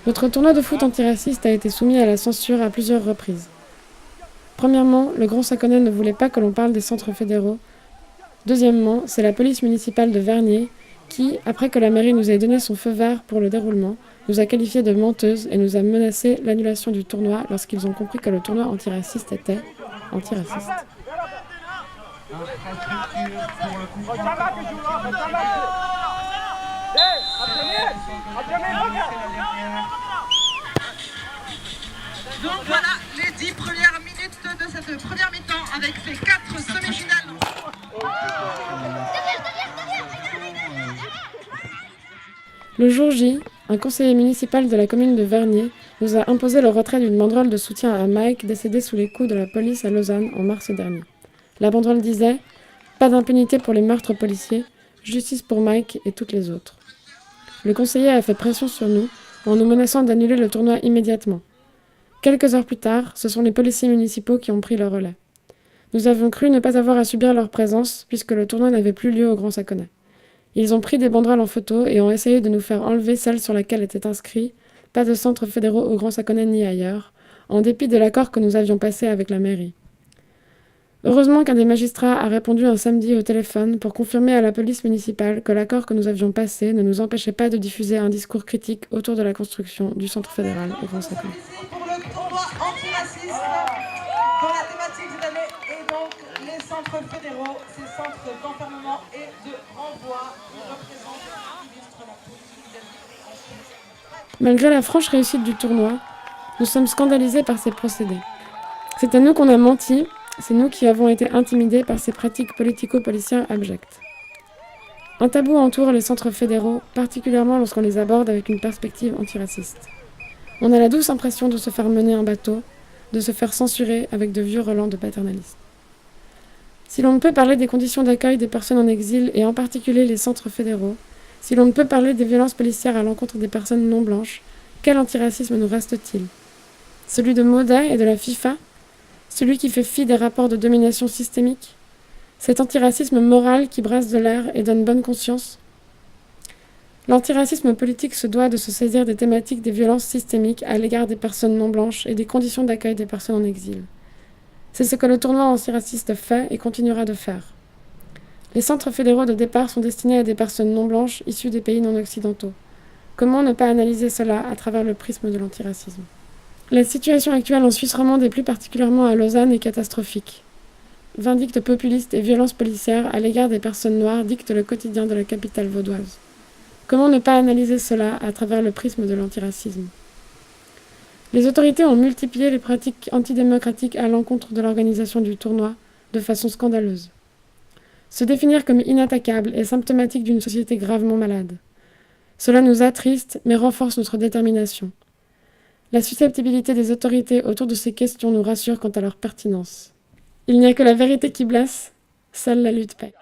Notre tournoi de foot antiraciste a été soumis à la censure à plusieurs reprises. Premièrement, le Grand Saconnet ne voulait pas que l'on parle des centres fédéraux. Deuxièmement, c'est la police municipale de Vernier qui, après que la mairie nous ait donné son feu vert pour le déroulement, nous a qualifiés de menteuses et nous a menacé l'annulation du tournoi lorsqu'ils ont compris que le tournoi antiraciste était antiraciste. Donc voilà les 10 premières minutes de cette première mi-temps avec ces 4 semi-finales. Le jour J, un conseiller municipal de la commune de Vernier nous a imposé le retrait d'une banderole de soutien à Mike décédé sous les coups de la police à Lausanne en mars dernier. La banderole disait « Pas d'impunité pour les meurtres policiers, justice pour Mike et toutes les autres ». Le conseiller a fait pression sur nous en nous menaçant d'annuler le tournoi immédiatement. Quelques heures plus tard, ce sont les policiers municipaux qui ont pris le relais. Nous avions cru ne pas avoir à subir leur présence puisque le tournoi n'avait plus lieu au Grand Saconnet. Ils ont pris des banderoles en photo et ont essayé de nous faire enlever celle sur laquelle était inscrit « Pas de centres fédéraux au Grand Saconnet ni ailleurs », en dépit de l'accord que nous avions passé avec la mairie. Heureusement qu'un des magistrats a répondu un samedi au téléphone pour confirmer à la police municipale que l'accord que nous avions passé ne nous empêchait pas de diffuser un discours critique autour de la construction du centre fédéral au Grand Saconnet. Pour le tournoi antiraciste, dont la thématique cette année est donc les centres fédéraux, ces centres d'enfermement et de renvoi qui représentent et illustrent la politique d'asile en Suisse. Malgré la franche réussite du tournoi, nous sommes scandalisés par ces procédés. C'est à nous qu'on a menti, c'est nous qui avons été intimidés par ces pratiques politico-policières abjectes. Un tabou entoure les centres fédéraux, particulièrement lorsqu'on les aborde avec une perspective antiraciste. On a la douce impression de se faire mener un bateau, de se faire censurer avec de vieux relents de paternalisme. Si l'on ne peut parler des conditions d'accueil des personnes en exil et en particulier les centres fédéraux, si l'on ne peut parler des violences policières à l'encontre des personnes non blanches, quel antiracisme nous reste-t-il? Celui de Maudet et de la FIFA? Celui qui fait fi des rapports de domination systémique? Cet antiracisme moral qui brasse de l'air et donne bonne conscience? L'antiracisme politique se doit de se saisir des thématiques des violences systémiques à l'égard des personnes non blanches et des conditions d'accueil des personnes en exil. C'est ce que le tournoi antiraciste fait et continuera de faire. Les centres fédéraux de départ sont destinés à des personnes non blanches issues des pays non occidentaux. Comment ne pas analyser cela à travers le prisme de l'antiracisme? La situation actuelle en Suisse romande et plus particulièrement à Lausanne est catastrophique. Vindictes populistes et violences policières à l'égard des personnes noires dictent le quotidien de la capitale vaudoise. Comment ne pas analyser cela à travers le prisme de l'antiracisme? Les autorités ont multiplié les pratiques antidémocratiques à l'encontre de l'organisation du tournoi de façon scandaleuse. Se définir comme inattaquable est symptomatique d'une société gravement malade. Cela nous attriste mais renforce notre détermination. La susceptibilité des autorités autour de ces questions nous rassure quant à leur pertinence. Il n'y a que la vérité qui blesse, seule la lutte paie.